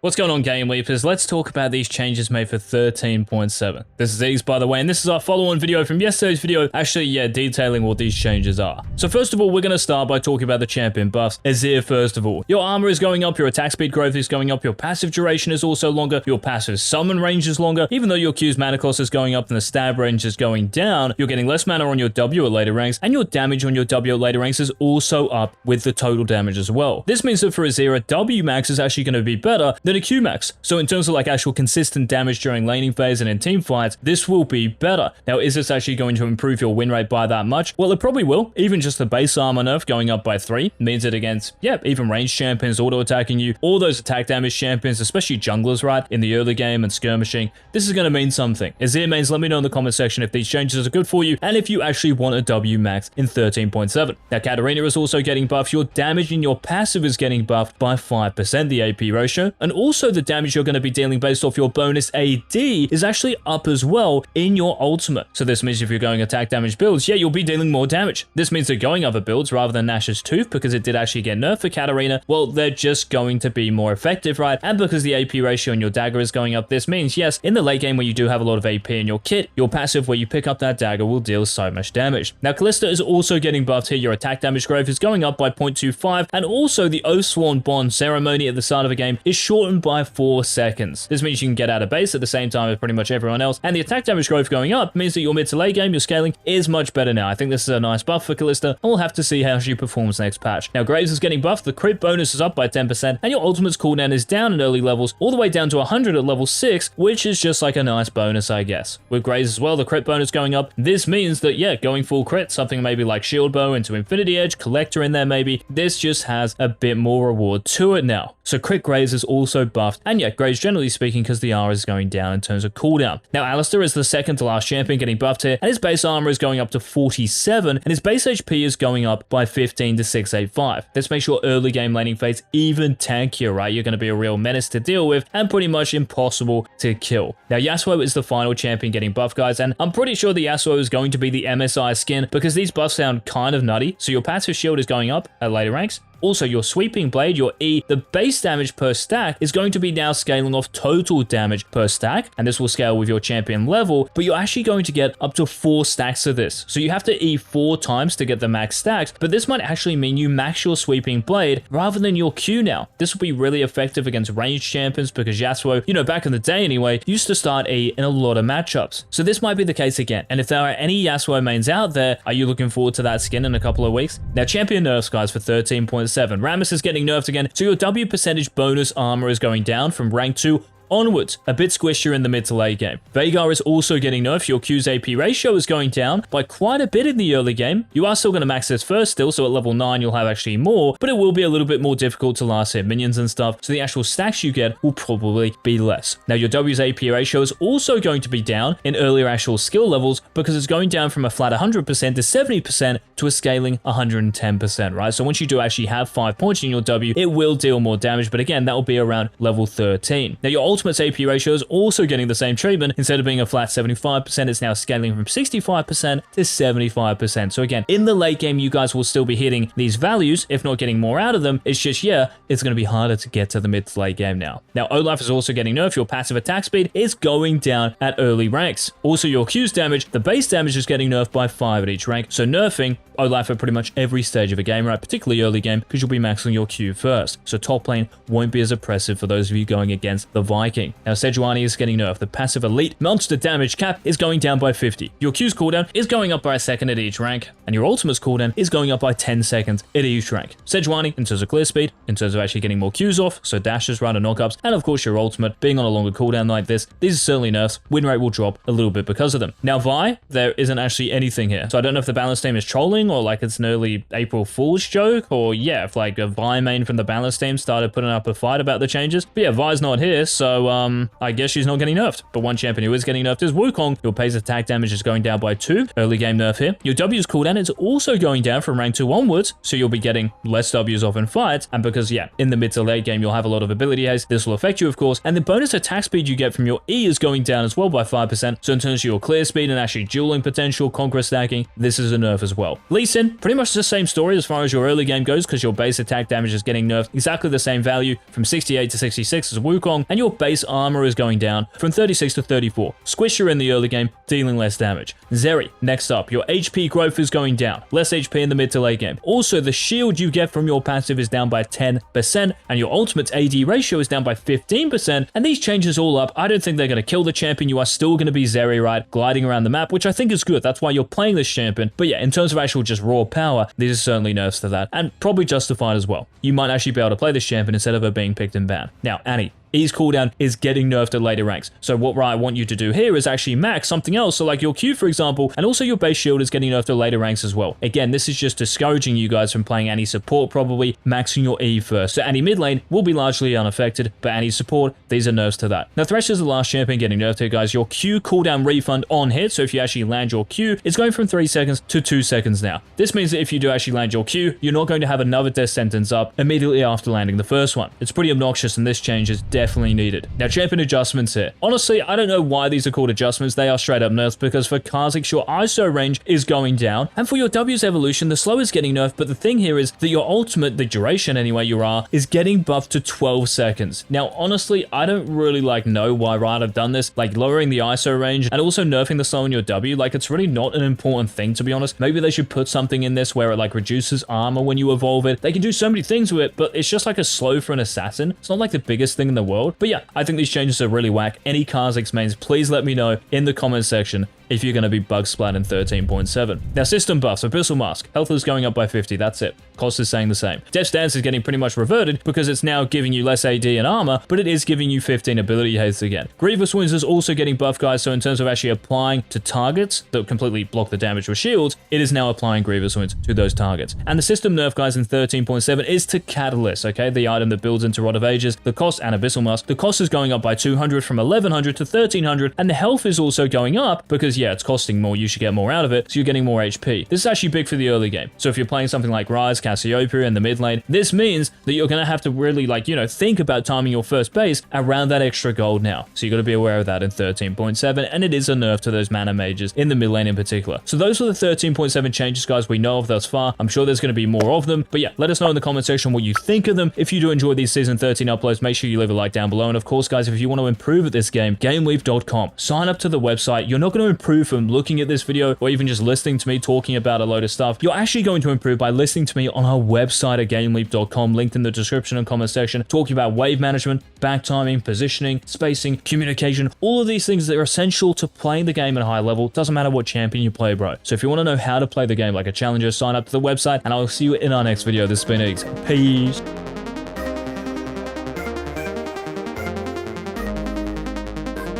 What's going on, GameLeapers? Let's talk about these changes made for 13.7. This is Ease, by the way, and this is our follow-on video from yesterday's video, detailing what these changes are. So first of all, we're going to start by talking about the champion buffs. Azir, first of all. Your armor is going up, your attack speed growth is going up, your passive duration is also longer, your passive summon range is longer, even though your Q's mana cost is going up and the stab range is going down, you're getting less mana on your W at later ranks, and your damage on your W at later ranks is also up with the total damage as well. This means that for Azir, a W max is actually going to be better than a Q max. So in terms of like actual consistent damage during laning phase and in team fights, this will be better. Now, is this actually going to improve your win rate by that much? Well, it probably will. Even just the base armor nerf going up by 3 means that against, even ranged champions auto-attacking you, all those attack damage champions, especially junglers, right, in the early game and skirmishing, this is going to mean something. Azir mains, let me know in the comment section if these changes are good for you and if you actually want a W max in 13.7. Now, Katarina is also getting buffed. Your damage in your passive is getting buffed by 5%, the AP ratio, and also the damage you're going to be dealing based off your bonus AD is actually up as well in your ultimate. So this means if you're going attack damage builds, you'll be dealing more damage. This means that going other builds rather than Nash's Tooth, because it did actually get nerfed for Katarina, well, they're just going to be more effective, right? And because the AP ratio on your dagger is going up, this means, yes, in the late game where you do have a lot of AP in your kit, your passive where you pick up that dagger will deal so much damage. Now, Kalista is also getting buffed here. Your attack damage growth is going up by 0.25, and also the Oathsworn Bond ceremony at the start of a game is shortened by 4 seconds. This means you can get out of base at the same time as pretty much everyone else, and the attack damage growth going up means that your mid to late game, your scaling is much better now. I think this is a nice buff for Kalista, and we'll have to see how she performs next patch. Now, Graves is getting buffed. The crit bonus is up by 10%, and your ultimate's cooldown is down in early levels, all the way down to 100 at level 6, which is just like a nice bonus, I guess. With Graves as well, the crit bonus going up. This means that, going full crit, something maybe like Shield Bow into Infinity Edge, Collector in there maybe, this just has a bit more reward to it now. So crit Graves is also buffed, and Graves generally speaking because the R is going down in terms of cooldown. Now, Alistair is the second to last champion getting buffed here, and his base armor is going up to 47, and his base HP is going up by 15 to 685. This makes your early game laning phase even tankier, right? You're going to be a real menace to deal with, and pretty much impossible to kill. Now, Yasuo is the final champion getting buffed, guys, and I'm pretty sure the Yasuo is going to be the MSI skin because these buffs sound kind of nutty. So your passive shield is going up at later ranks. Also, your sweeping blade, your E, the base damage per stack is going to be now scaling off total damage per stack, and this will scale with your champion level, but you're actually going to get up to 4 stacks of this. So you have to E 4 times to get the max stacks, but this might actually mean you max your sweeping blade rather than your Q now. This will be really effective against ranged champions because Yasuo, back in the day anyway, used to start E in a lot of matchups. So this might be the case again, and if there are any Yasuo mains out there, are you looking forward to that skin in a couple of weeks? Now, champion nerfs, guys, for 13.7. Rammus is getting nerfed again, so your W percentage bonus armor is going down from rank 2 onwards, a bit squishier in the mid to late game. Veigar is also getting nerfed. Your Q's AP ratio is going down by quite a bit in the early game. You are still going to max this first still, so at level 9 you'll have actually more, but it will be a little bit more difficult to last hit minions and stuff, so the actual stacks you get will probably be less. Now, your W's AP ratio is also going to be down in earlier actual skill levels because it's going down from a flat 100% to 70% to a scaling 110%, right? So once you do actually have 5 points in your W, it will deal more damage, but again, that will be around level 13. Now, your Ultimate's AP ratio is also getting the same treatment. Instead of being a flat 75%, it's now scaling from 65% to 75%. So again, in the late game, you guys will still be hitting these values, if not getting more out of them. It's just, it's going to be harder to get to the mid to late game now. Now, Olaf is also getting nerfed. Your passive attack speed is going down at early ranks. Also, your Q's damage, the base damage is getting nerfed by 5 at each rank. So nerfing Olaf at pretty much every stage of a game, right? Particularly early game, because you'll be maxing your Q first. So top lane won't be as oppressive for those of you going against the Viking. Now, Sejuani is getting nerfed. The passive elite monster damage cap is going down by 50. Your Q's cooldown is going up by a second at each rank, and your ultimate's cooldown is going up by 10 seconds at each rank. Sejuani, in terms of clear speed, in terms of actually getting more Q's off, so dashes, run, and knockups, and of course your ultimate being on a longer cooldown like this, these are certainly nerfs. Win rate will drop a little bit because of them. Now, Vi, there isn't actually anything here. So I don't know if the balance team is trolling or like it's an early April Fool's joke, or if like a Vi main from the balance team started putting up a fight about the changes. But Vi's not here, so So, I guess she's not getting nerfed. But one champion who is getting nerfed is Wukong. Your base attack damage is going down by 2. Early game nerf here. Your W's cooldown is also going down from rank 2 onwards, so you'll be getting less W's off in fights. And because, yeah, in the mid to late game, you'll have a lot of ability haste. This will affect you, of course. And the bonus attack speed you get from your E is going down as well by 5%. So in terms of your clear speed and actually dueling potential, conquer stacking, this is a nerf as well. Lee Sin, pretty much the same story as far as your early game goes, because your base attack damage is getting nerfed exactly the same value from 68 to 66 as Wukong, and your base armor is going down from 36 to 34. Squisher in the early game, dealing less damage. Zeri, next up, your HP growth is going down, less HP in the mid to late game. Also, the shield you get from your passive is down by 10%, and your ultimate's AD ratio is down by 15%, and these changes all up, I don't think they're going to kill the champion. You are still going to be Zeri, right, gliding around the map, which I think is good. That's why you're playing this champion. But yeah, in terms of actual just raw power, these are certainly nerfs to that, and probably justified as well. You might actually be able to play this champion instead of her being picked and banned. Now, Annie. E's cooldown is getting nerfed at later ranks. So what I want you to do here is actually max something else. So like your Q, for example, and also your base shield is getting nerfed at later ranks as well. Again, this is just discouraging you guys from playing Annie support, probably maxing your E first. So Annie mid lane will be largely unaffected, but Annie support, these are nerfs to that. Now Thresh is the last champion getting nerfed here, guys. Your Q cooldown refund on hit, so if you actually land your Q, it's going from 3 seconds to 2 seconds now. This means that if you do actually land your Q, you're not going to have another death sentence up immediately after landing the first one. It's pretty obnoxious, and this change is definitely needed. Now, champion adjustments here. Honestly, I don't know why these are called adjustments. They are straight up nerfs, because for Kha'Zix, your ISO range is going down, and for your W's evolution, the slow is getting nerfed, but the thing here is that your ultimate, the duration anyway, your R, is getting buffed to 12 seconds. Now, honestly, I don't really know why Riot have done this, like lowering the ISO range and also nerfing the slow in your W. Like, it's really not an important thing, to be honest. Maybe they should put something in this where it like reduces armor when you evolve it. They can do so many things with it, but it's just like a slow for an assassin. It's not like the biggest thing in the world, but yeah, I think these changes are really whack. Any Kha'Zix mains, please let me know in the comment section if you're going to be bug splat in 13.7. Now, system buffs. Abyssal Mask. Health is going up by 50. That's it. Cost is staying the same. Death's Dance is getting pretty much reverted because it's now giving you less AD and armor, but it is giving you 15 ability haste again. Grievous Wounds is also getting buffed, guys, so in terms of actually applying to targets that completely block the damage with shields, it is now applying Grievous Wounds to those targets. And the system nerf, guys, in 13.7 is to Catalyst, okay? The item that builds into Rod of Ages. The cost, and Abyssal Mask, the cost is going up by 200 from 1100 to 1300, and the health is also going up because, yeah, it's costing more, you should get more out of it, so you're getting more HP. This is actually big for the early game. So if you're playing something like Ryze, Cassiopeia in the mid lane, this means that you're going to have to really, think about timing your first base around that extra gold now. So you got to be aware of that in 13.7, and it is a nerf to those mana mages in the mid lane in particular. So those are the 13.7 changes, guys, we know of thus far. I'm sure there's going to be more of them, but yeah, let us know in the comment section what you think of them. If you do enjoy these Season 13 uploads, make sure you leave a like down below, and of course, guys, if you want to improve at this game, GameLeap.com. Sign up to the website. You're not going to improve from looking at this video or even just listening to me talking about a load of stuff. You're actually going to improve by listening to me on our website at GameLeap.com, linked in the description and comment section, talking about wave management, back timing, positioning, spacing, communication, all of these things that are essential to playing the game at a high level. Doesn't matter what champion you play, bro. So if you want to know how to play the game like a challenger, sign up to the website, and I'll see you in our next video. This has been Eggs. Peace.